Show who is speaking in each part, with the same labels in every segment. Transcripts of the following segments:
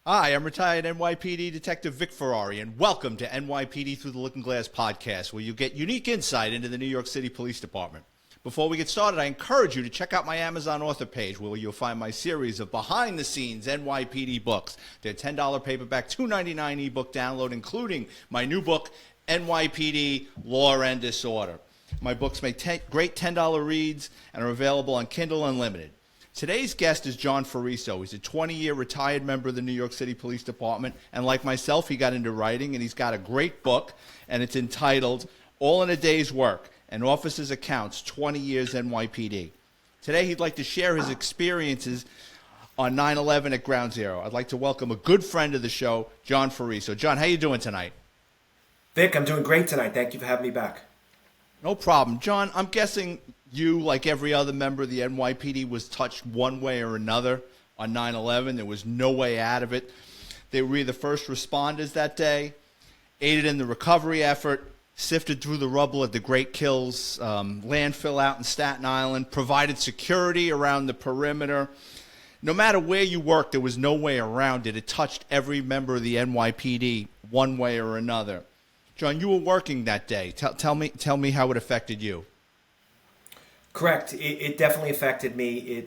Speaker 1: Hi, I'm retired NYPD Detective Vic Ferrari, and welcome to NYPD Through the Looking Glass podcast, where you get unique insight into the New York City Police Department. Before we get started, I encourage you to check out my Amazon author page, where you'll find my series of behind-the-scenes NYPD books. They're $10 paperback, $2.99 ebook download, including my new book, NYPD Law and Disorder. My books make great $10 reads and are available on Kindle Unlimited. Today's guest is John Fariso. He's a 20-year retired member of the New York City Police Department, and like myself, he got into writing, and he's got a great book, and it's entitled All in a Day's Work, An Officer's Accounts, 20 Years NYPD. Today, he'd like to share his experiences on 9/11 at Ground Zero. I'd like to welcome a good friend of the show, John Fariso. John, how you doing tonight?
Speaker 2: Vic, I'm doing great tonight. Thank you for having me back.
Speaker 1: No problem. John, I'm guessing you, like every other member of the NYPD, was touched one way or another on 9/11. There was no way out of it. They were either first responders that day, aided in the recovery effort, sifted through the rubble at the Great Kills landfill out in Staten Island, provided security around the perimeter. No matter where you worked, there was no way around it. It touched every member of the NYPD one way or another. John, you were working that day. Tell me how it affected you.
Speaker 2: Correct. It definitely affected me.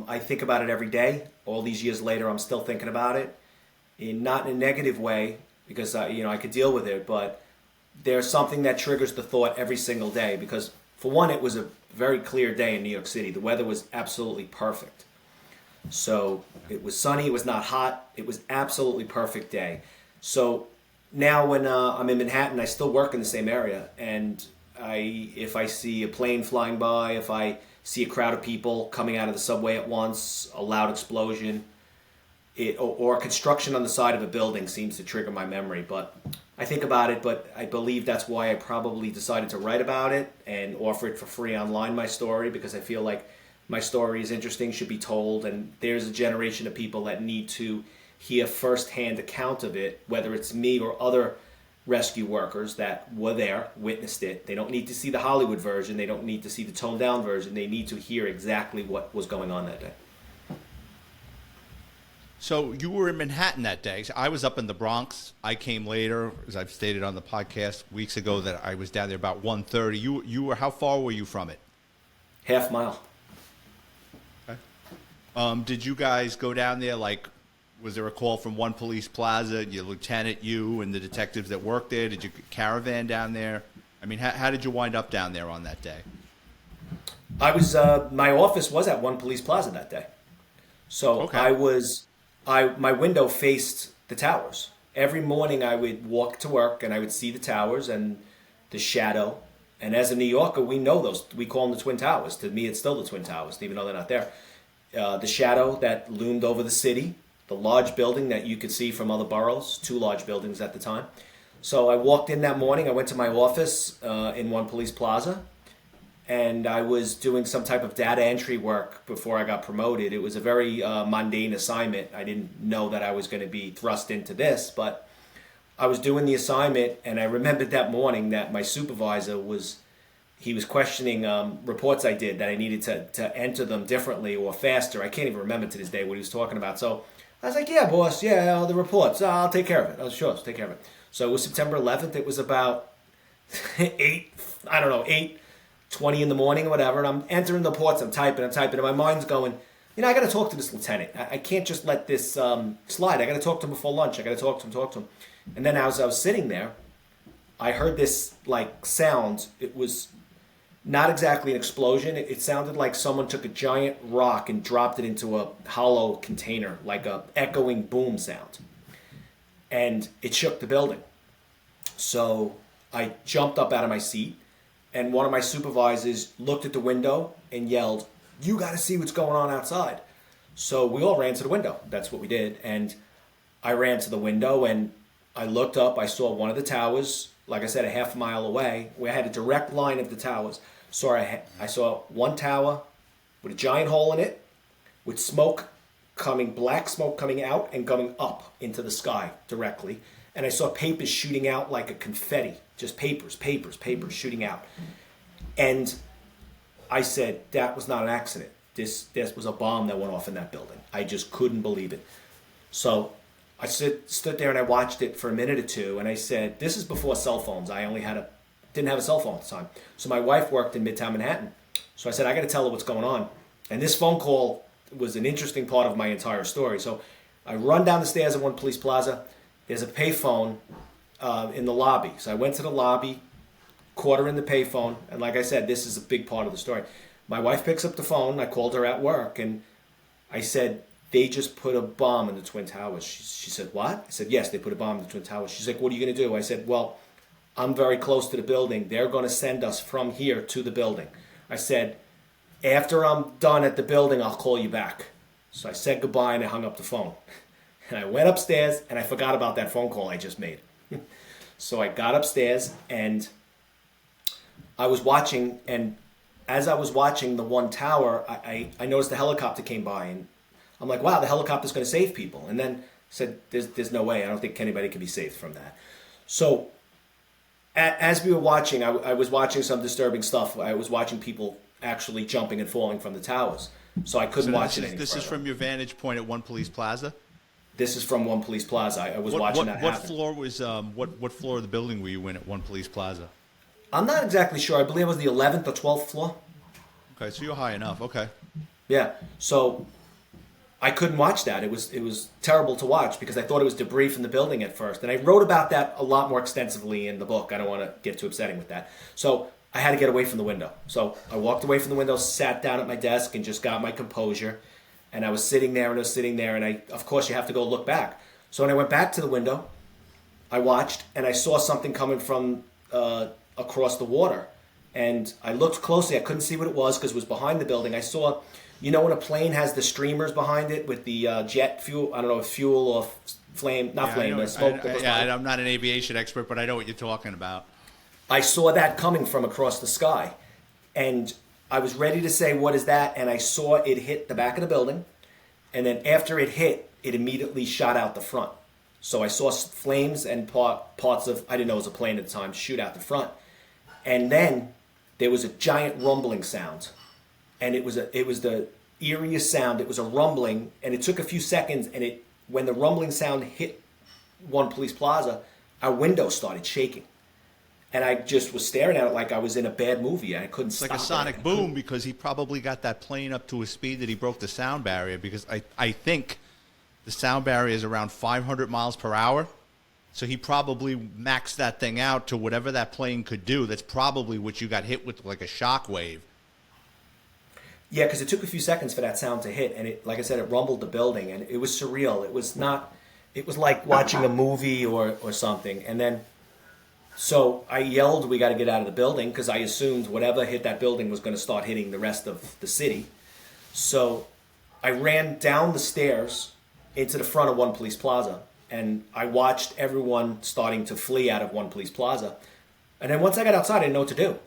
Speaker 2: I think about it every day. All these years later, I'm still thinking about it. Not in a negative way, because I could deal with it, but there's something that triggers the thought every single day. Because for one, it was a very clear day in New York City. The weather was absolutely perfect. So it was sunny. It was not hot. It was absolutely perfect day. So now when I'm in Manhattan, I still work in the same area, and if I see a plane flying by, if I see a crowd of people coming out of the subway at once, a loud explosion, or construction on the side of a building seems to trigger my memory. But I think about it, but I believe that's why I probably decided to write about it and offer it for free online, my story, because I feel like my story is interesting, should be told, and there's a generation of people that need to hear firsthand account of it, whether it's me or other rescue workers that were there, witnessed it. They don't need to see the Hollywood version. They don't need to see the toned down version. They need to hear exactly what was going on that day.
Speaker 1: So you were in Manhattan that day. I was up in the Bronx. I came later, as I've stated on the podcast weeks ago, that I was down there about 1:30. You were, how far were you from it?
Speaker 2: Half mile.
Speaker 1: Okay. Did you guys go down there was there a call from One Police Plaza, your lieutenant, you, and the detectives that worked there? Did you caravan down there? I mean, how did you wind up down there on that day?
Speaker 2: My office was at One Police Plaza that day. So
Speaker 1: okay.
Speaker 2: My window faced the towers. Every morning I would walk to work and I would see the towers and the shadow. And as a New Yorker, we know those. We call them the Twin Towers. To me, it's still the Twin Towers, even though they're not there. The shadow that loomed over the city. The large building that you could see from other boroughs, 2 large buildings at the time. So I walked in that morning, I went to my office in One Police Plaza, and I was doing some type of data entry work before I got promoted. It was a very mundane assignment. I didn't know that I was going to be thrust into this, but I was doing the assignment, and I remembered that morning that my supervisor was questioning reports I did, that I needed to enter them differently or faster. I can't even remember to this day what he was talking about. So I was like, yeah, boss, yeah, the reports. I'll take care of it. I was sure, I'll take care of it. So it was September 11th. It was about 8:20 in the morning or whatever. And I'm entering the reports. I'm typing. And my mind's going, I got to talk to this lieutenant. I can't just let this slide. I got to talk to him before lunch. I got to talk to him. And then as I was sitting there, I heard this sound. It was not exactly an explosion. It sounded like someone took a giant rock and dropped it into a hollow container, like a echoing boom sound. And it shook the building. So I jumped up out of my seat, and one of my supervisors looked at the window and yelled, "You got to see what's going on outside." So we all ran to the window. That's what we did. And I ran to the window, and I looked up. I saw one of the towers, like I said, a half mile away. We had a direct line of the towers. So I saw one tower with a giant hole in it, with black smoke coming out and going up into the sky directly. And I saw papers shooting out like a confetti, just papers shooting out. And I said, that was not an accident. This was a bomb that went off in that building. I just couldn't believe it. So I stood there and I watched it for a minute or two, and I said, "This is before cell phones. I didn't have a cell phone at the time." So my wife worked in Midtown Manhattan, so I said, "I got to tell her what's going on." And this phone call was an interesting part of my entire story. So I run down the stairs at One Police Plaza. There's a payphone in the lobby. So I went to the lobby, caught her in the payphone, and like I said, this is a big part of the story. My wife picks up the phone. I called her at work, and I said, "They just put a bomb in the Twin Towers." She said, "What?" I said, "Yes, they put a bomb in the Twin Towers." She's like, "What are you going to do?" I said, "Well, I'm very close to the building. They're going to send us from here to the building." I said, "After I'm done at the building, I'll call you back." So I said goodbye and I hung up the phone. And I went upstairs and I forgot about that phone call I just made. So I got upstairs and I was watching, and as I was watching the one tower, I noticed the helicopter came by, and I'm like, wow, the helicopter's going to save people. And then said, there's no way. I don't think anybody can be saved from that. So as we were watching, I was watching some disturbing stuff. I was watching people actually jumping and falling from the towers. So I couldn't watch it any
Speaker 1: This is
Speaker 2: further.
Speaker 1: from your vantage point at One Police Plaza?
Speaker 2: This is from One Police Plaza. I was watching that happen.
Speaker 1: What floor was what floor of the building were you in at One Police Plaza?
Speaker 2: I'm not exactly sure. I believe it was the 11th or 12th floor.
Speaker 1: Okay, so you're high enough. Okay.
Speaker 2: Yeah. So I couldn't watch that. It was terrible to watch because I thought it was debris from the building at first. And I wrote about that a lot more extensively in the book. I don't want to get too upsetting with that. So I had to get away from the window. So I walked away from the window, sat down at my desk, and just got my composure. And I was sitting there, and of course, you have to go look back. So when I went back to the window, I watched, and I saw something coming from across the water. And I looked closely. I couldn't see what it was because it was behind the building. I saw, when a plane has the streamers behind it with the jet fuel, I don't know if fuel or flame, not flame, smoke.
Speaker 1: I'm not an aviation expert, but I know what you're talking about.
Speaker 2: I saw that coming from across the sky. And I was ready to say, what is that? And I saw it hit the back of the building. And then after it hit, it immediately shot out the front. So I saw flames and parts of, I didn't know it was a plane at the time, shoot out the front. And then there was a giant rumbling sound. And it was the eeriest sound. It was a rumbling, and it took a few seconds. And when the rumbling sound hit One Police Plaza, our window started shaking. And I just was staring at it like I was in a bad movie. And I couldn't stop.
Speaker 1: It's like a sonic boom because he probably got that plane up to a speed that he broke the sound barrier, because I think the sound barrier is around 500 miles per hour. So he probably maxed that thing out to whatever that plane could do. That's probably what you got hit with, like a shock wave.
Speaker 2: Yeah, because it took a few seconds for that sound to hit. And it, like I said, it rumbled the building. And it was surreal. It was like watching a movie or something. And then, so I yelled, "We got to get out of the building," because I assumed whatever hit that building was going to start hitting the rest of the city. So I ran down the stairs into the front of One Police Plaza, and I watched everyone starting to flee out of One Police Plaza. And then once I got outside, I didn't know what to do.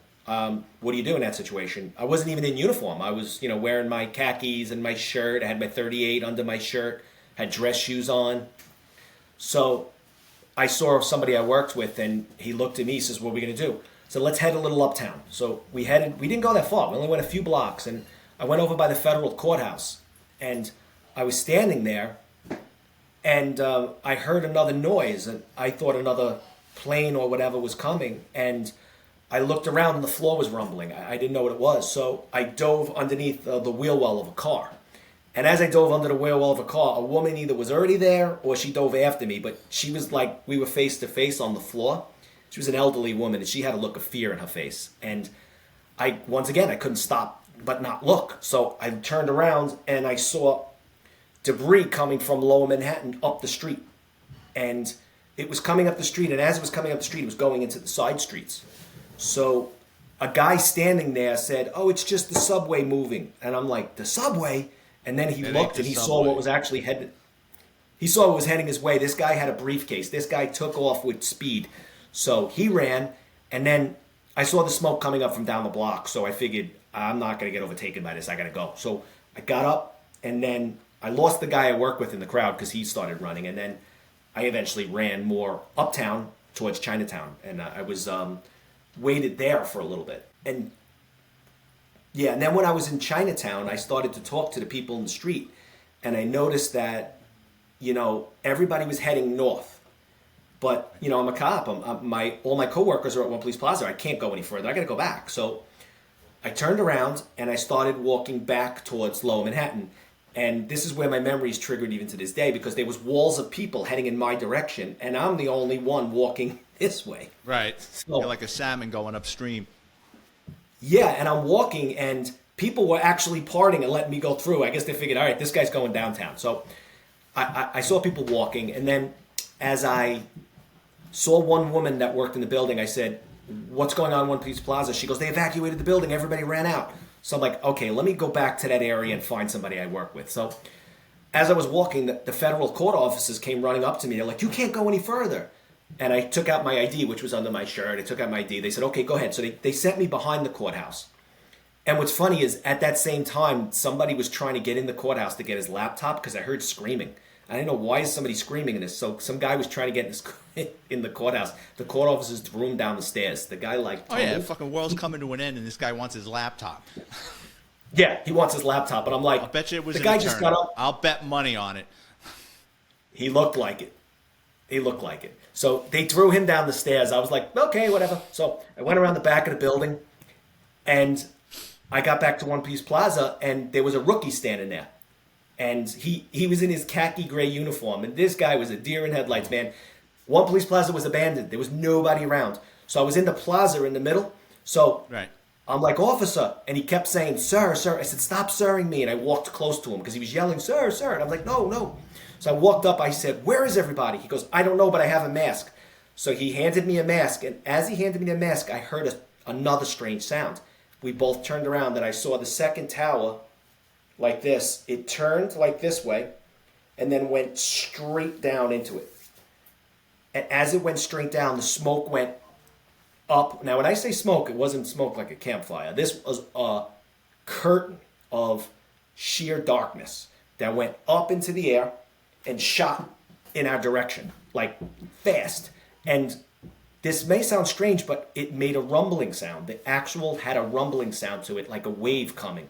Speaker 2: What do you do in that situation? I wasn't even in uniform. I was, wearing my khakis and my shirt. I had my 38 under my shirt, had dress shoes on. So I saw somebody I worked with, and he looked at me, he says, "What are we going to do?" So let's head a little uptown. So we didn't go that far. We only went a few blocks, and I went over by the federal courthouse, and I was standing there, and I heard another noise, and I thought another plane or whatever was coming, and I looked around, and the floor was rumbling. I didn't know what it was, so I dove underneath the wheel well of a car. And as I dove under the wheel well of a car, a woman either was already there or she dove after me, but she was like, we were face to face on the floor. She was an elderly woman, and she had a look of fear in her face. And once again, I couldn't stop but not look. So I turned around, and I saw debris coming from Lower Manhattan up the street. And it was coming up the street, and as it was coming up the street, it was going into the side streets. So a guy standing there said, "Oh, it's just the subway moving." And I'm like, "The subway?" And then he looked, and he saw what was actually headed. He saw what was heading his way. This guy had a briefcase. This guy took off with speed. So he ran, and then I saw the smoke coming up from down the block. So I figured, I'm not going to get overtaken by this. I got to go. So I got up, and then I lost the guy I work with in the crowd because he started running. And then I eventually ran more uptown towards Chinatown. And I was waited there for a little bit. And yeah, and then when I was in Chinatown, I started to talk to the people in the street, and I noticed that everybody was heading north. But, I'm a cop. All my coworkers are at One Police Plaza. I can't go any further. I got to go back. So I turned around and I started walking back towards Lower Manhattan. And this is where my memory is triggered even to this day, because there was walls of people heading in my direction, and I'm the only one walking this way.
Speaker 1: Right.
Speaker 2: So,
Speaker 1: You're like a salmon going upstream.
Speaker 2: yeah, and I'm walking, and people were actually parting and letting me go through. I guess they figured, all right, this guy's going downtown. So I saw people walking, and then as I saw one woman that worked in the building, I said, what's going on in One Police Plaza? She goes, they evacuated the building. Everybody ran out. So I'm like, okay, let me go back to that area and find somebody I work with. So as I was walking, the federal court officers came running up to me. They're like, you can't go any further. And I took out my ID, which was under my shirt. I took out my ID. They said, okay, go ahead. So they sent me behind the courthouse. And what's funny is at that same time, somebody was trying to get in the courthouse to get his laptop because I heard screaming. I didn't know, why is somebody screaming in this? So some guy was trying to get in the courthouse. The court officers threw him down the stairs. The guy
Speaker 1: Oh yeah, the fucking world's coming to an end, and this guy wants his laptop.
Speaker 2: Yeah, he wants his laptop, but I'm like,
Speaker 1: I bet you it was
Speaker 2: the
Speaker 1: an
Speaker 2: guy
Speaker 1: attorney.
Speaker 2: just got up.
Speaker 1: I'll bet money on it.
Speaker 2: He looked like it. So they threw him down the stairs. I was like, okay, whatever. So I went around the back of the building, and I got back to One Piece Plaza, and there was a rookie standing there. And he was in his khaki gray uniform, and this guy was a deer in headlights, man. One Police Plaza was abandoned. There was nobody around. So I was in the plaza in the middle. So
Speaker 1: Right.
Speaker 2: I'm like, officer. And he kept saying, sir, sir. I said, stop sirring me. And I walked close to him because he was yelling, sir, sir. And I'm like, no, no. So I walked up. I said, where is everybody? He goes, I don't know, but I have a mask. So he handed me a mask. And as he handed me the mask, I heard another strange sound. We both turned around, and I saw the second tower like this. It turned like this way and then went straight down into it. And as it went straight down, the smoke went up. Now, when I say smoke, it wasn't smoke like a campfire. This was a curtain of sheer darkness that went up into the air and shot in our direction, like fast. And this may sound strange, but it made a rumbling sound. The actual had a rumbling sound to it, like a wave coming.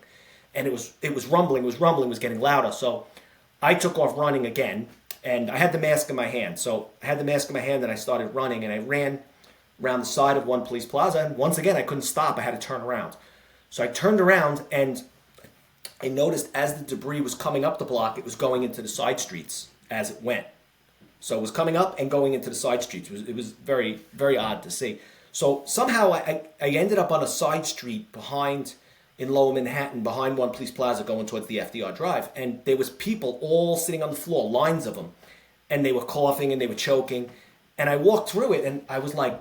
Speaker 2: And it was rumbling, was getting louder. So I took off running again, and I had the mask in my hand. So I had the mask in my hand, and I started running, and I ran around the side of One Police Plaza, and once again, I couldn't stop. I had to turn around. So I turned around, and I noticed as the debris was coming up the block, it was going into the side streets as it went. So it was coming up and going into the side streets. It was very, very odd to see. So somehow I ended up on a side street in Lower Manhattan, behind One Police Plaza, going towards the FDR Drive. And there was people all sitting on the floor, lines of them. And they were coughing and they were choking. And I walked through it, and I was like,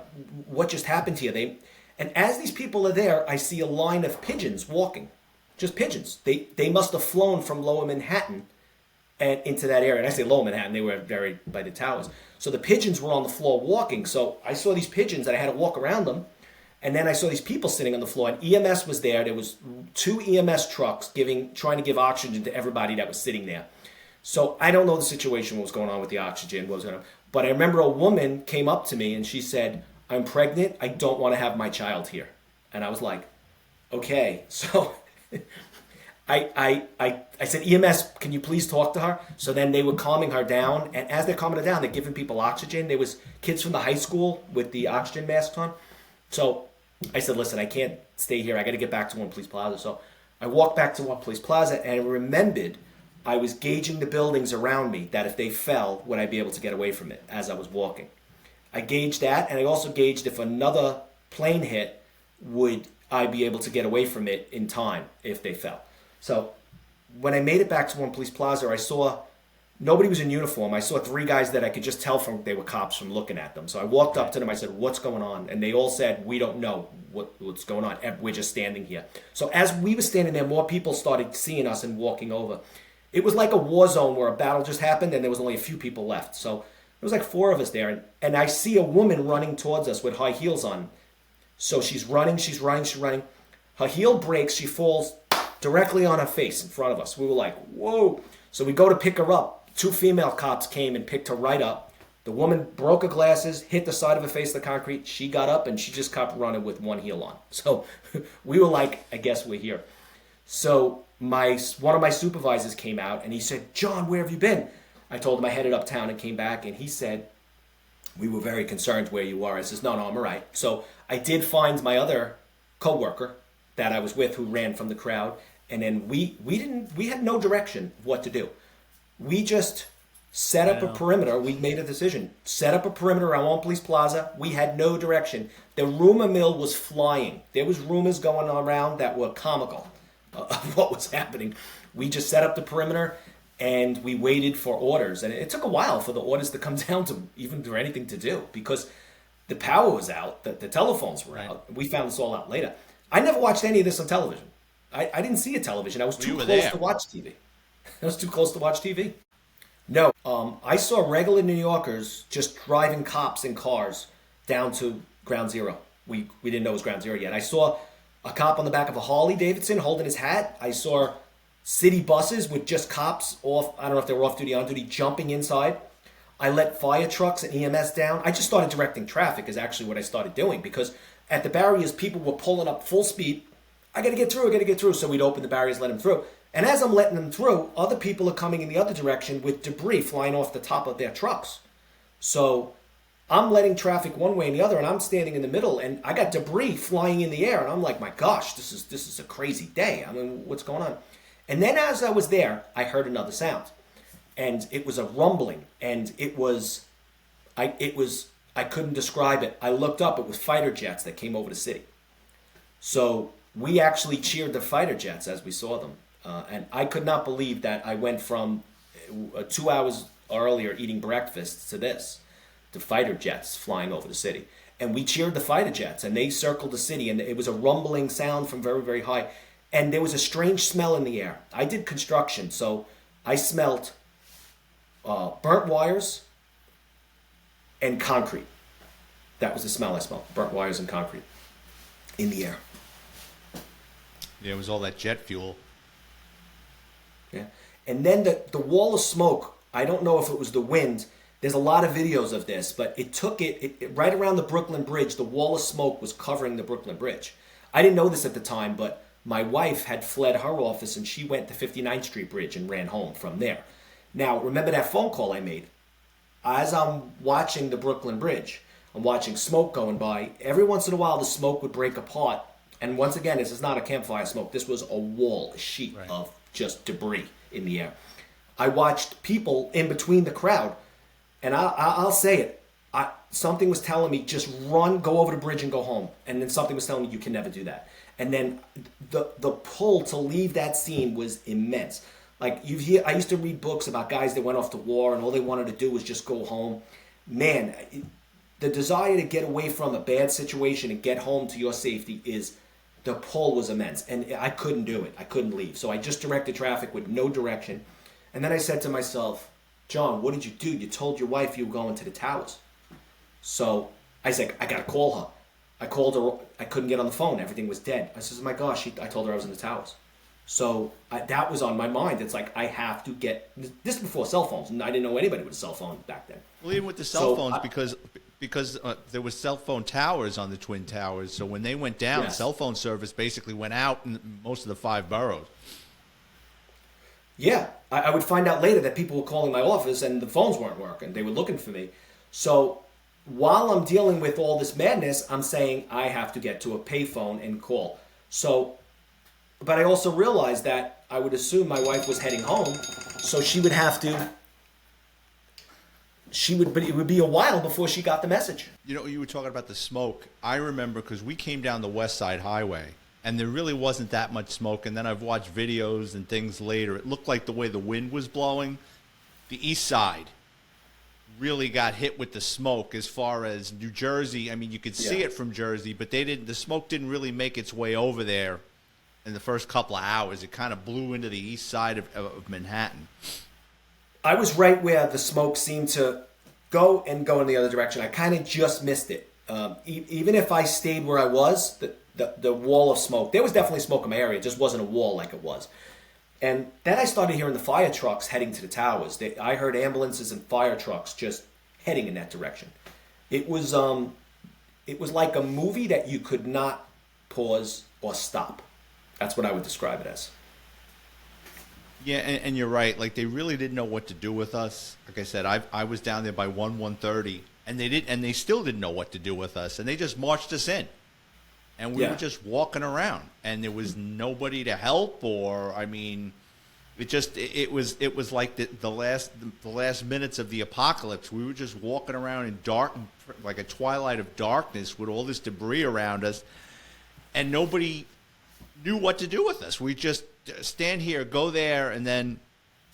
Speaker 2: what just happened here? And as these people are there, I see a line of pigeons walking. Just pigeons. They must have flown from Lower Manhattan and into that area. And I say Lower Manhattan, they were very by the towers. So the pigeons were on the floor walking. So I saw these pigeons, and I had to walk around them. And then I saw these people sitting on the floor, and EMS was there. There was 2 EMS trucks trying to give oxygen to everybody that was sitting there. So I don't know the situation, what was going on with the oxygen, but I remember a woman came up to me and she said, I'm pregnant. I don't want to have my child here. And I was like, okay. So I said, EMS, can you please talk to her? So then they were calming her down. And as they're calming her down, they're giving people oxygen. There was kids from the high school with the oxygen masks on. So I said, listen, I can't stay here. I got to get back to One Police Plaza. So I walked back to One Police Plaza, and I remembered I was gauging the buildings around me, that if they fell, would I be able to get away from it as I was walking. I gauged that, and I also gauged if another plane hit, would I be able to get away from it in time if they fell. So when I made it back to One Police Plaza, I saw nobody was in uniform. I saw 3 guys that I could just tell they were cops from looking at them. So I walked up to them. I said, what's going on? And they all said, we don't know what's going on. We're just standing here. So as we were standing there, more people started seeing us and walking over. It was like a war zone where a battle just happened and there was only a few people left. So there was like 4 of us there. And I see a woman running towards us with high heels on. So she's running. Her heel breaks. She falls directly on her face in front of us. We were like, whoa. So we go to pick her up. 2 female cops came and picked her right up. The woman broke her glasses, hit the side of her face, the concrete. She got up and she just kept running with one heel on. So we were like, I guess we're here. So one of my supervisors came out and he said, John, where have you been? I told him I headed uptown and came back, and he said, we were very concerned where you are. I says, no, I'm all right. So I did find my other coworker that I was with who ran from the crowd, and then we had no direction of what to do. We just set up a perimeter. We made a decision. Set up a perimeter around One Police Plaza. We had no direction. The rumor mill was flying. There was rumors going around that were comical of what was happening. We just set up the perimeter and we waited for orders. And it took a while for the orders to come down to even for anything to do because the power was out, the telephones were out. We found this all out later. I never watched any of this on television. I didn't see a television. I was too close to watch TV. I was too close to watch TV. No, I saw regular New Yorkers just driving cops in cars down to Ground Zero. We didn't know it was Ground Zero yet. I saw a cop on the back of a Harley Davidson holding his hat. I saw city buses with just cops off, I don't know if they were off-duty, on-duty, jumping inside. I let fire trucks and EMS down. I just started directing traffic is actually what I started doing because at the barriers, people were pulling up full speed. I got to get through. So we'd open the barriers, let them through. And as I'm letting them through, other people are coming in the other direction with debris flying off the top of their trucks. So I'm letting traffic one way and the other, and I'm standing in the middle, and I got debris flying in the air, and I'm like, my gosh, this is a crazy day. I mean, what's going on? And then as I was there, I heard another sound, and it was a rumbling, and I couldn't describe it. I looked up, it was fighter jets that came over the city. So we actually cheered the fighter jets as we saw them. And I could not believe that I went from 2 hours earlier eating breakfast to this, to fighter jets flying over the city. And we cheered the fighter jets, and they circled the city, and it was a rumbling sound from very, very high. And there was a strange smell in the air. I did construction, so I smelled burnt wires and concrete. That was the smell I smelled, burnt wires and concrete in the air.
Speaker 1: Yeah, it was all that jet fuel.
Speaker 2: Yeah. And then the wall of smoke, I don't know if it was the wind. There's a lot of videos of this, but it took it right around the Brooklyn Bridge. The wall of smoke was covering the Brooklyn Bridge. I didn't know this at the time, but my wife had fled her office and she went to 59th Street Bridge and ran home from there. Now, remember that phone call I made? As I'm watching the Brooklyn Bridge, I'm watching smoke going by. Every once in a while, the smoke would break apart. And once again, this is not a campfire smoke. This was a wall, a sheet of just debris in the air. I watched people in between the crowd, and I'll say it. Something was telling me, just run, go over the bridge and go home. And then something was telling me, you can never do that. And then the pull to leave that scene was immense. Like I used to read books about guys that went off to war and all they wanted to do was just go home. Man, the desire to get away from a bad situation and get home to your safety the pull was immense. And I couldn't do it. I couldn't leave. So I just directed traffic with no direction. And then I said to myself, John, what did you do? You told your wife you were going to the towers. So I said, I got to call her. I called her. I couldn't get on the phone. Everything was dead. I said, oh my gosh, I told her I was in the towers. So that was on my mind. It's like, I have to get, this is before cell phones, and I didn't know anybody with a cell phone back then.
Speaker 1: Well, even with the cell phones, because there was cell phone towers on the Twin Towers, so when they went down, cell phone service basically went out in most of the 5 boroughs.
Speaker 2: Yeah, I would find out later that people were calling my office and the phones weren't working. They were looking for me. So while I'm dealing with all this madness, I'm saying I have to get to a payphone and call. So, but I also realized that I would assume my wife was heading home, so she would have to. But it would be a while before she got the message.
Speaker 1: You know, you were talking about the smoke. I remember because we came down the West Side Highway, and there really wasn't that much smoke. And then I've watched videos and things later. It looked like the way the wind was blowing, the East Side really got hit with the smoke. As far as New Jersey, I mean, you could see it from Jersey, but the smoke didn't really make its way over there in the first couple of hours. It kind of blew into the east side of Manhattan. I
Speaker 2: was right where the smoke seemed to go in the other direction. I kind of just missed it. Even if I stayed where I was, the wall of smoke, there was definitely smoke in my area. It just wasn't a wall like it was. And then I started hearing the fire trucks heading to the towers. I heard ambulances and fire trucks just heading in that direction. It was like a movie that you could not pause or stop. That's what I would describe it as.
Speaker 1: Yeah, and you're right. Like they really didn't know what to do with us. Like I said, I was down there by 1:30, and they still didn't know what to do with us, and they just marched us in, and we were
Speaker 2: Yeah.
Speaker 1: just walking around, and there was nobody to help, or I mean, it was like the last minutes of the apocalypse. We were just walking around in dark, like a twilight of darkness, with all this debris around us, and nobody knew what to do with us. We just stand here, go there, and then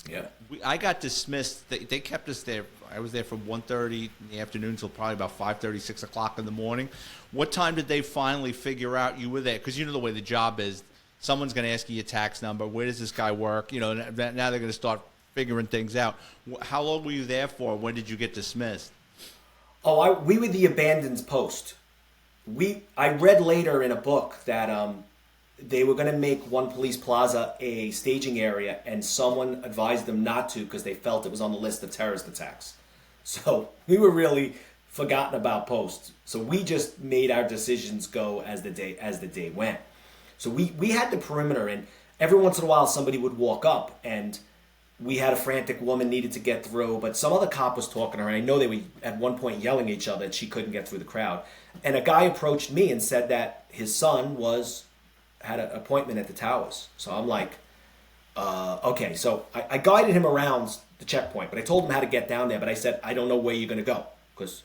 Speaker 2: Yeah.
Speaker 1: I got dismissed. They kept us there. I was there from 1:30 in the afternoon until probably about 5:30, 6 o'clock in the morning. What time did they finally figure out you were there? Because you know the way the job is. Someone's going to ask you your tax number. Where does this guy work? You know, now they're going to start figuring things out. How long were you there for? When did you get dismissed?
Speaker 2: Oh, we were the abandoned post. I read later in a book that they were going to make One Police Plaza a staging area, and someone advised them not to because they felt it was on the list of terrorist attacks. So we were really forgotten about post. So we just made our decisions go as the day went. So we had the perimeter, and every once in a while somebody would walk up, and we had a frantic woman needed to get through, but some other cop was talking to her, and I know they were at one point yelling at each other that she couldn't get through the crowd. And a guy approached me and said that his son had an appointment at the towers. So I'm like, okay. So I guided him around the checkpoint, but I told him how to get down there. But I said, I don't know where you're going to go because,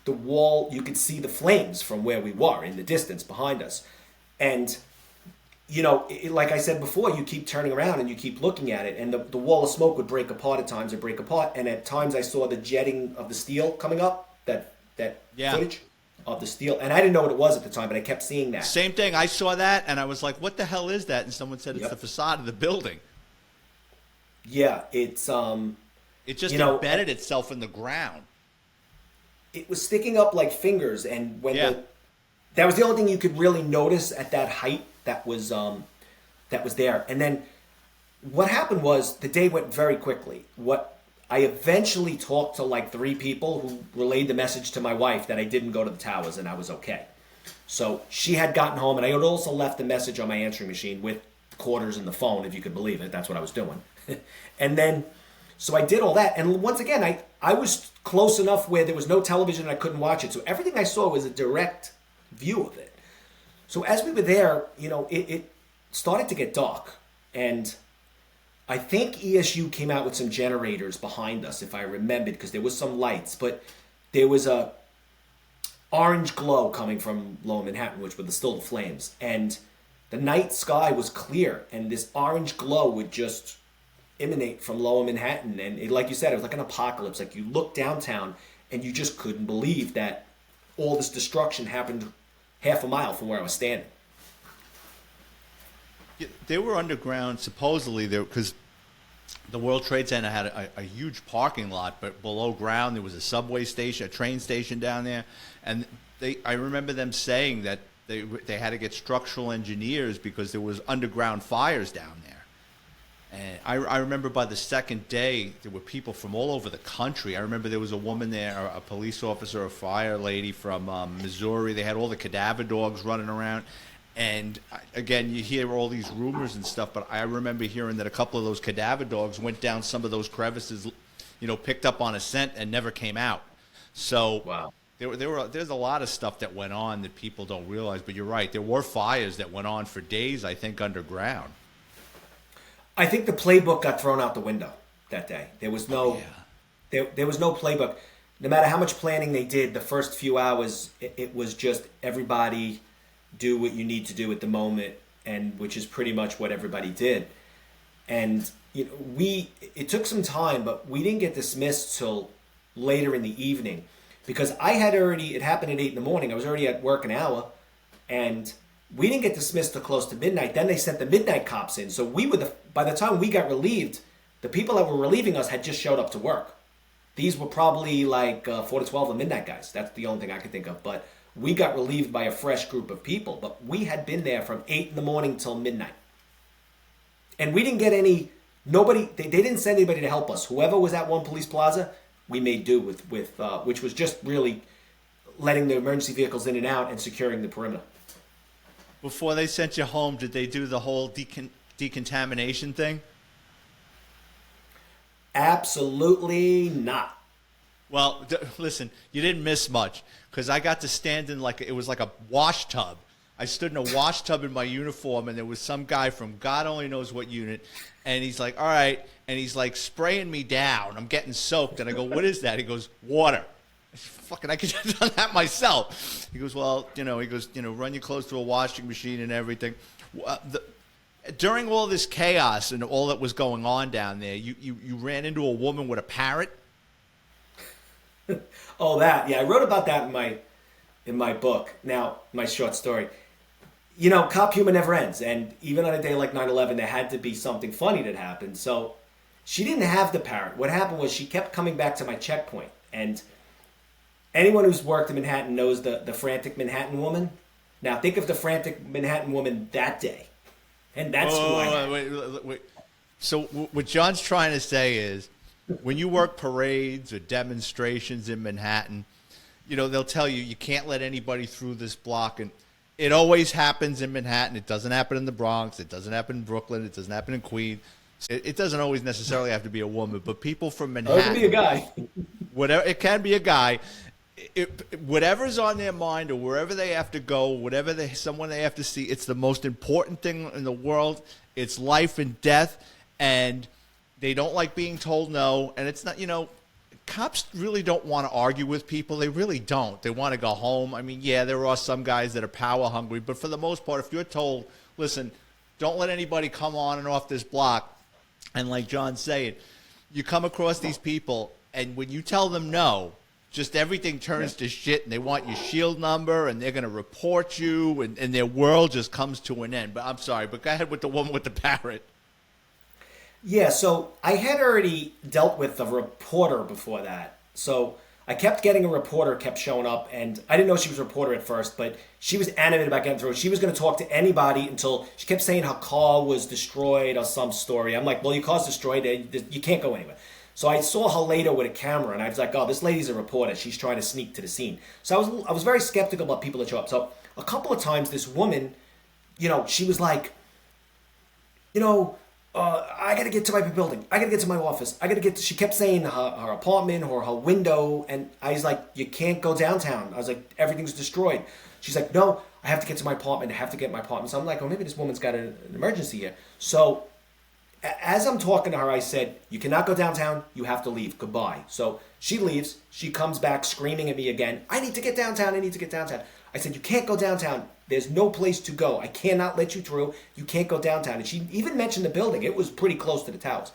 Speaker 2: the wall, you could see the flames from where we were in the distance behind us. And, like I said before, you keep turning around and you keep looking at it, and the wall of smoke would break apart at times, and at times I saw the jetting of the steel coming up, that
Speaker 1: Yeah.
Speaker 2: footage of the steel, and I didn't know what it was at the time, but I kept seeing that.
Speaker 1: Same thing. I saw that, and I was like, what the hell is that? And someone said it's
Speaker 2: Yep.
Speaker 1: the facade of the building.
Speaker 2: Yeah, it's
Speaker 1: It just embedded itself in the ground.
Speaker 2: it was sticking up like fingers, and
Speaker 1: Yeah.
Speaker 2: that was the only thing you could really notice at that height that was there. And then what happened was the day went very quickly. What I eventually talked to like 3 people who relayed the message to my wife that I didn't go to the towers and I was okay. So she had gotten home, and I had also left a message on my answering machine with quarters in the phone, if you could believe it. That's what I was doing. And then, so I did all that. And once again, I was close enough where there was no television and I couldn't watch it. So everything I saw was a direct view of it. So as we were there, it started to get dark. And I think ESU came out with some generators behind us, if I remembered, because there was some lights. But there was a orange glow coming from Lower Manhattan, which were still the flames. And the night sky was clear, and this orange glow would just emanate from Lower Manhattan. And like you said, it was like an apocalypse. Like you look downtown, and you just couldn't believe that all this destruction happened half a mile from where I was standing.
Speaker 1: Yeah, they were underground, supposedly, there because the World Trade Center had a huge parking lot, but below ground there was a subway station, a train station down there, and I remember them saying that they had to get structural engineers because there was underground fires down there. And I remember by the second day there were people from all over the country. I remember there was a woman there, a police officer, a fire lady from Missouri. They had all the cadaver dogs running around. And again, you hear all these rumors and stuff, but I remember hearing that a couple of those cadaver dogs went down some of those crevices, picked up on a scent and never came out. So
Speaker 2: Wow.
Speaker 1: there's a lot of stuff that went on that people don't realize. But you're right, there were fires that went on for days, I think, underground.
Speaker 2: I think the playbook got thrown out the window that day. There was no, there was no playbook. No matter how much planning they did, the first few hours, it was just everybody do what you need to do at the moment, and which is pretty much what everybody did. And it took some time, but we didn't get dismissed till later in the evening, because it happened at 8 in the morning. I was already at work an hour, and we didn't get dismissed till close to midnight. Then they sent the midnight cops in. So by the time we got relieved, the people that were relieving us had just showed up to work. These were probably like 4 to 12 of midnight guys. That's the only thing I could think of. But we got relieved by a fresh group of people. But we had been there from 8 in the morning till midnight. And we didn't get nobody, they didn't send anybody to help us. Whoever was at One Police Plaza, we made do with which was just really letting the emergency vehicles in and out and securing the perimeter.
Speaker 1: Before they sent you home, did they do the whole decontamination thing?
Speaker 2: Absolutely not.
Speaker 1: Well, listen, you didn't miss much because I got to stand in like it was like a wash tub. I stood in a wash tub in my uniform, and there was some guy from God only knows what unit, and he's like, "All right," and he's like spraying me down. I'm getting soaked, and I go, "What is that?" He goes, "Water." I said, fucking, I could have done that myself. He goes, "Well, run your clothes through a washing machine and everything." During all this chaos and all that was going on down there, you ran into a woman with a parrot.
Speaker 2: Oh, that. Yeah, I wrote about that in my book. Now, my short story. You know, cop humor never ends. And even on a day like 9/11, there had to be something funny that happened. So she didn't have the parrot. What happened was she kept coming back to my checkpoint. And anyone who's worked in Manhattan knows the frantic Manhattan woman. Now, think of the frantic Manhattan woman that day. And that's who I am.
Speaker 1: Wait. So what John's trying to say is, when you work parades or demonstrations in Manhattan, they'll tell you can't let anybody through this block. And it always happens in Manhattan. It doesn't happen in the Bronx. It doesn't happen in Brooklyn. It doesn't happen in Queens. It doesn't always necessarily have to be a woman, but people from Manhattan.
Speaker 2: It can be a guy.
Speaker 1: It can be a guy. Whatever's on their mind or wherever they have to go, someone they have to see, it's the most important thing in the world. It's life and death, and they don't like being told no. And it's not, cops really don't want to argue with people. They really don't. They want to go home. I mean, yeah, there are some guys that are power hungry, but for the most part, if you're told, listen, don't let anybody come on and off this block, and like John's saying, you come across these people, and when you tell them no, just everything turns to shit, and they want your shield number, and they're going to report you, and their world just comes to an end. But I'm sorry, but go ahead with the woman with the parrot.
Speaker 2: Yeah, so I had already dealt with a reporter before that. So I kept getting a reporter, kept showing up, and I didn't know she was a reporter at first, but she was animated about getting through. She was going to talk to anybody until she kept saying her car was destroyed or some story. I'm like, well, your car's destroyed. You can't go anywhere. So I saw her later with a camera, and I was like, oh, this lady's a reporter. She's trying to sneak to the scene. So I was very skeptical about people that show up. So a couple of times, this woman, she was like, I got to get to my building. I got to get to my office. She kept saying her apartment or her window. And I was like, you can't go downtown. I was like, everything's destroyed. She's like, no, I have to get to my apartment. I have to get my apartment. So I'm like, well, maybe this woman's got an emergency here. So as I'm talking to her, I said, you cannot go downtown. You have to leave. Goodbye. So she leaves. She comes back screaming at me again. I need to get downtown. I said, you can't go downtown. There's no place to go. I cannot let you through. You can't go downtown. And she even mentioned the building. It was pretty close to the towers.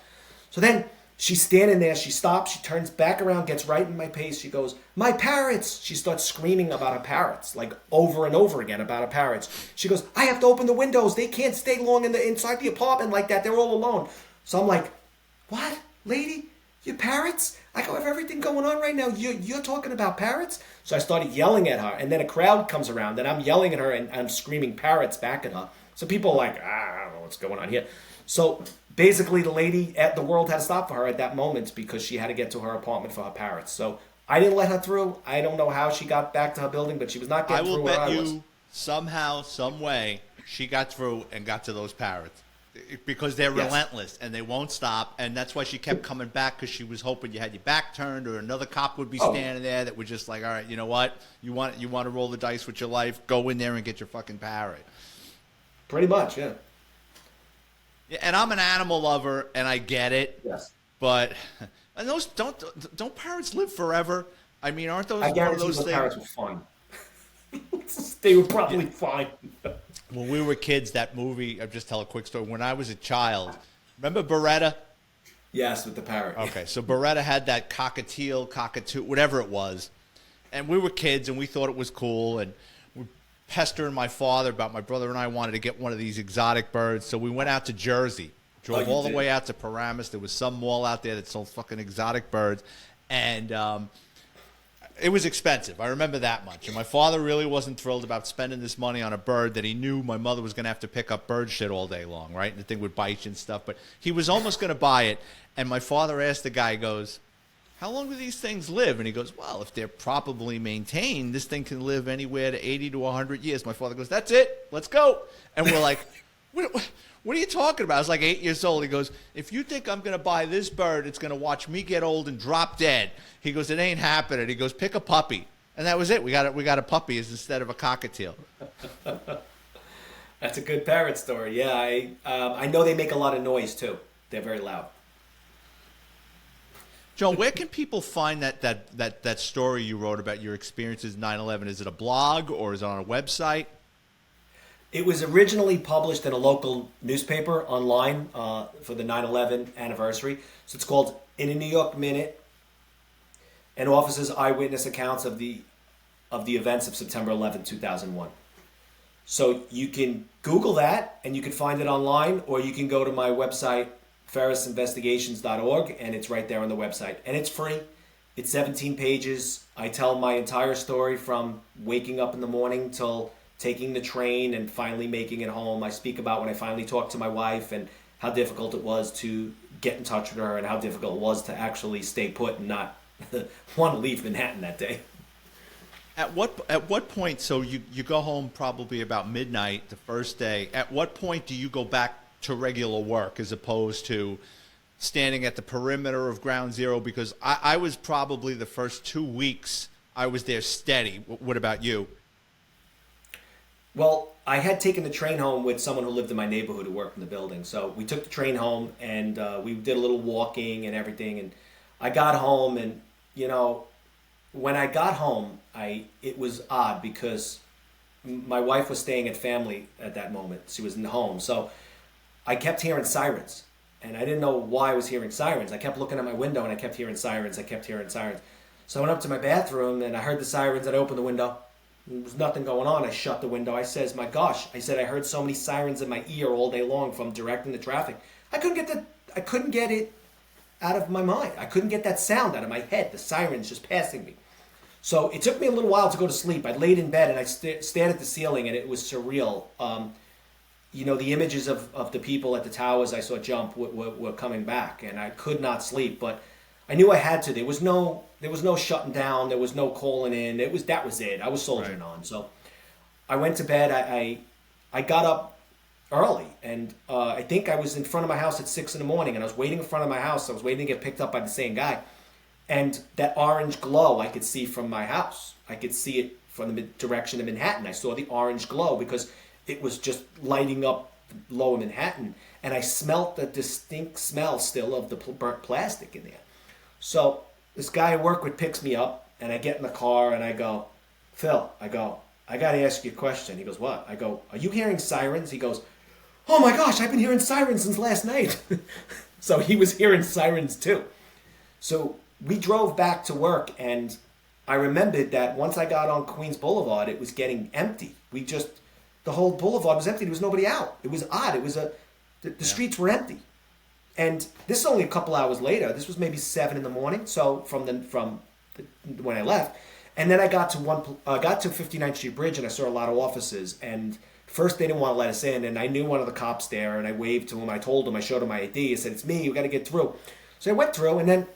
Speaker 2: So then she's standing there. She stops. She turns back around, gets right in my face. She goes, my parrots. She starts screaming about her parrots, like over and over again about her parrots. She goes, I have to open the windows. They can't stay long inside the apartment like that. They're all alone. So I'm like, what, lady? Your parrots? I go, I have everything going on right now. You're talking about parrots? So I started yelling at her, and then a crowd comes around, and I'm yelling at her, and I'm screaming parrots back at her. So people are like, I don't know what's going on here. So basically, the lady at the world had to stop for her at that moment because she had to get to her apartment for her parrots. So I didn't let her through. I don't know how she got back to her building, but she was not getting through where I was. I will bet you
Speaker 1: somehow, some way, she got through and got to those parrots. Because they're relentless and they won't stop, and that's why she kept coming back, because she was hoping you had your back turned or another cop would be standing there that would just like, all right, you know what, you want to roll the dice with your life, go in there and get your fucking parrot.
Speaker 2: Pretty much, yeah.
Speaker 1: Yeah, and I'm an animal lover, and I get it.
Speaker 2: Yes.
Speaker 1: But and those don't parrots live forever? I mean, aren't those
Speaker 2: I guarantee
Speaker 1: one of those things?
Speaker 2: Parrots were fine. They were probably fine.
Speaker 1: When we were kids, that movie, I'll just tell a quick story. When I was a child, remember Beretta?
Speaker 2: Yes, with the parrot.
Speaker 1: Okay, so Beretta had that cockatiel, whatever it was. And we were kids, and we thought it was cool. And we were pestering my father about my brother and I wanted to get one of these exotic birds. So we went out to Jersey, drove all the way out to Paramus. There was some mall out there that sold fucking exotic birds. And it was expensive. I remember that much. And my father really wasn't thrilled about spending this money on a bird that he knew my mother was going to have to pick up bird shit all day long, right? And the thing would bite you and stuff. But he was almost going to buy it. And my father asked the guy, goes, how long do these things live? And he goes, well, if they're properly maintained, this thing can live anywhere to 80 to 100 years. My father goes, that's it. Let's go. And we're like, what are you talking about? I was like 8 years old. He goes, if you think I'm going to buy this bird, it's going to watch me get old and drop dead. He goes, it ain't happening. He goes, pick a puppy. And that was it. We got a puppy instead of a cockatiel.
Speaker 2: That's a good parrot story. Yeah, I know they make a lot of noise too. They're very loud.
Speaker 1: Joe, where can people find that story you wrote about your experiences 9/11? Is it a blog or is it on a website?
Speaker 2: It was originally published in a local newspaper online for the 9/11 anniversary. So it's called In a New York Minute, and offers eyewitness accounts of the events of September 11, 2001. So you can Google that and you can find it online, or you can go to my website, ferrisinvestigations.org, and it's right there on the website. And it's free. It's 17 pages. I tell my entire story from waking up in the morning till taking the train and finally making it home. I speak about when I finally talked to my wife and how difficult it was to get in touch with her and how difficult it was to actually stay put and not want to leave Manhattan that day.
Speaker 1: At what point, so you go home probably about midnight the first day. At what point do you go back to regular work as opposed to standing at the perimeter of Ground Zero? Because I was probably the first 2 weeks I was there steady. What about you?
Speaker 2: Well, I had taken the train home with someone who lived in my neighborhood who worked in the building. So we took the train home and we did a little walking and everything. And I got home and, when I got home, it was odd because my wife was staying at family at that moment. She was in the home. So I kept hearing sirens, and I didn't know why I was hearing sirens. I kept looking at my window, and I kept hearing sirens. So I went up to my bathroom, and I heard the sirens, and I opened the window. There was nothing going on. I shut the window. I says, my gosh. I said, I heard so many sirens in my ear all day long from directing the traffic. I couldn't get it out of my mind. I couldn't get that sound out of my head, the sirens just passing me. So it took me a little while to go to sleep. I laid in bed, and I stared at the ceiling, and it was surreal. The images of the people at the towers I saw jump were coming back, and I could not sleep. But I knew I had to. There was no shutting down. There was no calling in. That was it. I was soldiering on. So I went to bed. I got up early, and I think I was in front of my house at 6 a.m, and I was waiting in front of my house. I was waiting to get picked up by the same guy, and that orange glow I could see from my house. I could see it from the direction of Manhattan. I saw the orange glow because it was just lighting up lower Manhattan, and I smelt the distinct smell still of the burnt plastic in there. So this guy I work with picks me up, and I get in the car, and I go, Phil, I got to ask you a question. He goes, what? I go, are you hearing sirens? He goes, oh my gosh, I've been hearing sirens since last night. So he was hearing sirens too. So we drove back to work, and I remembered that once I got on Queens Boulevard, it was getting empty. The whole boulevard was empty. There was nobody out. It was odd. It was the streets were empty. And this is only a couple hours later. This was maybe 7 a.m. So from when I left, and then I got to 59th Street Bridge, and I saw a lot of offices. And first they didn't want to let us in, and I knew one of the cops there, and I waved to him. I told him, I showed him my ID. I said, "It's me. You got to get through." So I went through, and then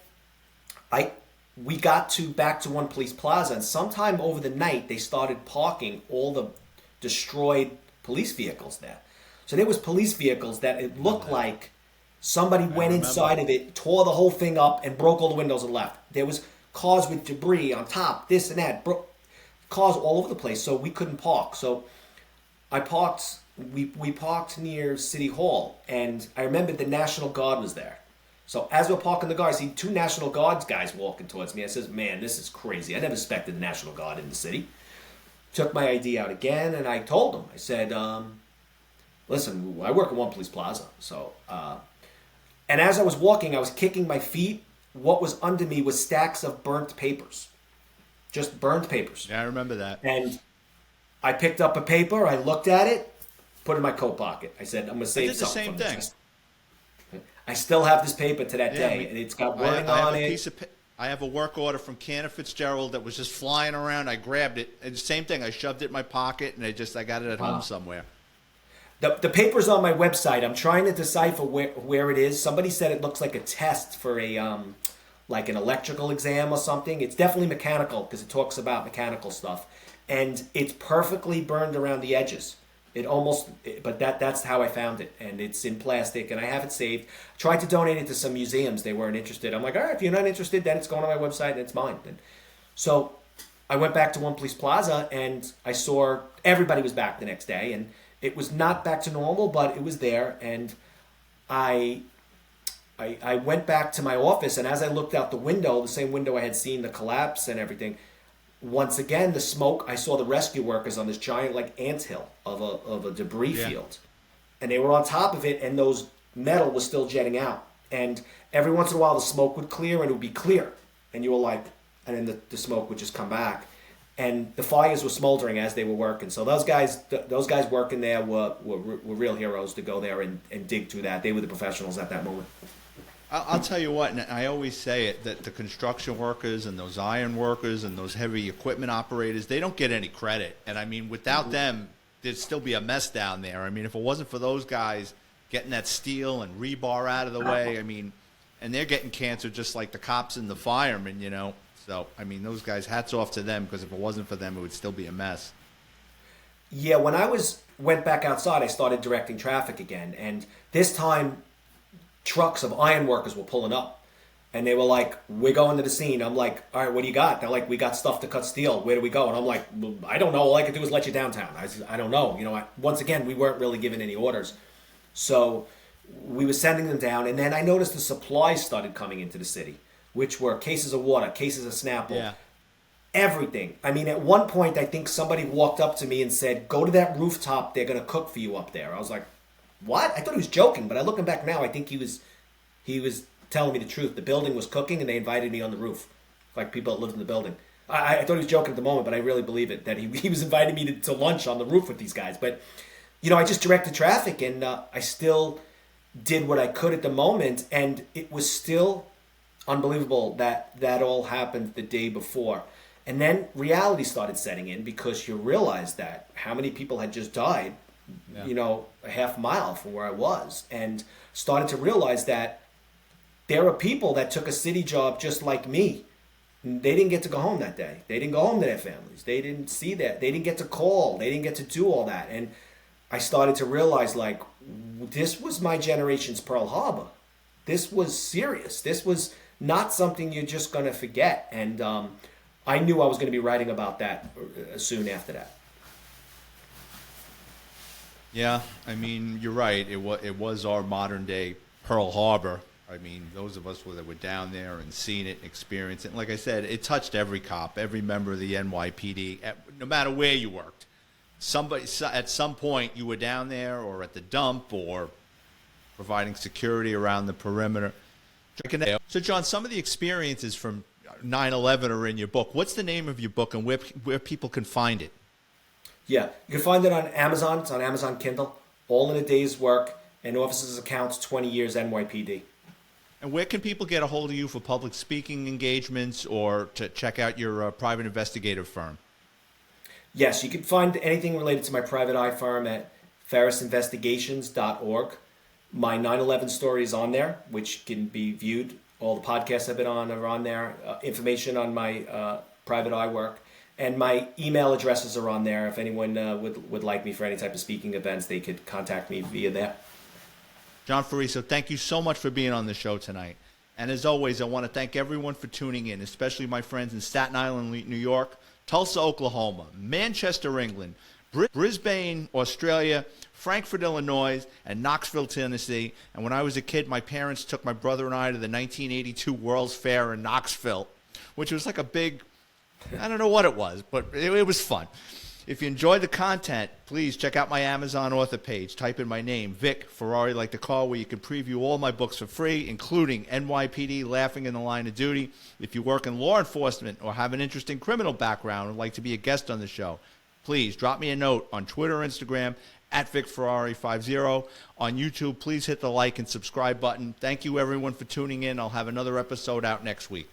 Speaker 2: we got back to One Police Plaza, and sometime over the night they started parking all the destroyed police vehicles there. So there was police vehicles that it looked like somebody went inside of it, tore the whole thing up, and broke all the windows and left. There was cars with debris on top, this and that, cars all over the place, so we couldn't park. So we parked near City Hall, and I remember the National Guard was there. So as we're parking the car, I see 2 National Guards guys walking towards me. I says, man, this is crazy. I never expected the National Guard in the city. Took my ID out again, and I told them. I said, listen, I work at One Police Plaza. So, and as I was walking, I was kicking my feet. What was under me was stacks of burnt papers. Just burnt papers.
Speaker 1: Yeah, I remember that.
Speaker 2: And I picked up a paper, I looked at it, put it in my coat pocket. I said, I'm going to save something from this. I still have this paper to that day, and it's got wording on it.
Speaker 1: I have a work order from Cantor Fitzgerald that was just flying around. I grabbed it, and the same thing. I shoved it in my pocket, and I got it at home somewhere.
Speaker 2: The paper's on my website. I'm trying to decipher where it is. Somebody said it looks like a test for a like an electrical exam or something. It's definitely mechanical because it talks about mechanical stuff. And it's perfectly burned around the edges. But that's how I found it. And it's in plastic and I have it saved. Tried to donate it to some museums. They weren't interested. I'm like, all right, if you're not interested, then it's going on my website and it's mine. And so I went back to One Police Plaza and I saw everybody was back the next day. And it was not back to normal, but it was there. And I went back to my office, and as I looked out the window, the same window I had seen the collapse and everything, once again, the smoke, I saw the rescue workers on this giant like anthill of a debris field. And they were on top of it, and those metal was still jetting out. And every once in a while, the smoke would clear, and it would be clear. And you were like, and then the smoke would just come back. And the fires were smoldering as they were working. So those guys working there were real heroes to go there and dig through that. They were the professionals at that moment.
Speaker 1: I'll tell you what, and I always say it, that the construction workers and those iron workers and those heavy equipment operators, they don't get any credit. And I mean, without them, there'd still be a mess down there. I mean, if it wasn't for those guys getting that steel and rebar out of the way, I mean, and they're getting cancer just like the cops and the firemen, you know. So, I mean, those guys, hats off to them, because if it wasn't for them, it would still be a mess.
Speaker 2: Yeah, when I went back outside, I started directing traffic again. And this time, trucks of iron workers were pulling up. And they were like, we're going to the scene. I'm like, all right, what do you got? They're like, we got stuff to cut steel. Where do we go? And I'm like, well, I don't know. All I could do is let you downtown. I don't know. You know, once again, we weren't really given any orders. So we were sending them down. And then I noticed the supplies started coming into the city, which were cases of water, cases of Snapple, everything. I mean, at one point, I think somebody walked up to me and said, go to that rooftop. They're going to cook for you up there. I was like, what? I thought he was joking, but looking back now, I think he was telling me the truth. The building was cooking, and they invited me on the roof, like people that lived in the building. I thought he was joking at the moment, but I really believe it, that he was inviting me to lunch on the roof with these guys. But, you know, I just directed traffic, and I still did what I could at the moment, and it was still unbelievable that all happened the day before. And then reality started setting in, because you realize that how many people had just died, you know, a half mile from where I was, and started to realize that there are people that took a city job just like me. They didn't get to go home that day. They didn't go home to their families. They didn't see that. They didn't get to call. They didn't get to do all that. And I started to realize, like, this was my generation's Pearl Harbor. This was serious. This was not something you're just going to forget. And I knew I was going to be writing about that soon after that.
Speaker 1: Yeah, I mean, you're right. It was our modern day Pearl Harbor. I mean, those of us that were down there and seen it, experienced it. And like I said, it touched every cop, every member of the NYPD, no matter where you worked. Somebody, at some point, you were down there or at the dump or providing security around the perimeter. So, John, some of the experiences from 9/11 are in your book. What's the name of your book, and where people can find it?
Speaker 2: Yeah, you can find it on Amazon. It's on Amazon Kindle. All in a day's work, and officers' accounts, 20 years NYPD.
Speaker 1: And where can people get a hold of you for public speaking engagements or to check out your private investigative firm?
Speaker 2: Yes, you can find anything related to my private eye firm at ferrisinvestigations.org. My 9/11 story is on there, which can be viewed. All the podcasts I've been on are on there. Information on my private eye work. And my email addresses are on there. If anyone would like me for any type of speaking events, they could contact me via there.
Speaker 1: John Fariso, thank you so much for being on the show tonight. And as always, I want to thank everyone for tuning in, especially my friends in Staten Island, New York, Tulsa, Oklahoma, Manchester, England, Brisbane, Australia, Frankfurt, Illinois, and Knoxville, Tennessee. And when I was a kid, my parents took my brother and I to the 1982 World's Fair in Knoxville, which was like a big, I don't know what it was, but it was fun. If you enjoyed the content, please check out my Amazon author page. Type in my name, Vic Ferrari, like the car, where you can preview all my books for free, including NYPD, Laughing in the Line of Duty. If you work in law enforcement or have an interesting criminal background and would like to be a guest on the show, please drop me a note on Twitter or Instagram at VicFerrari50. On YouTube, please hit the like and subscribe button. Thank you, everyone, for tuning in. I'll have another episode out next week.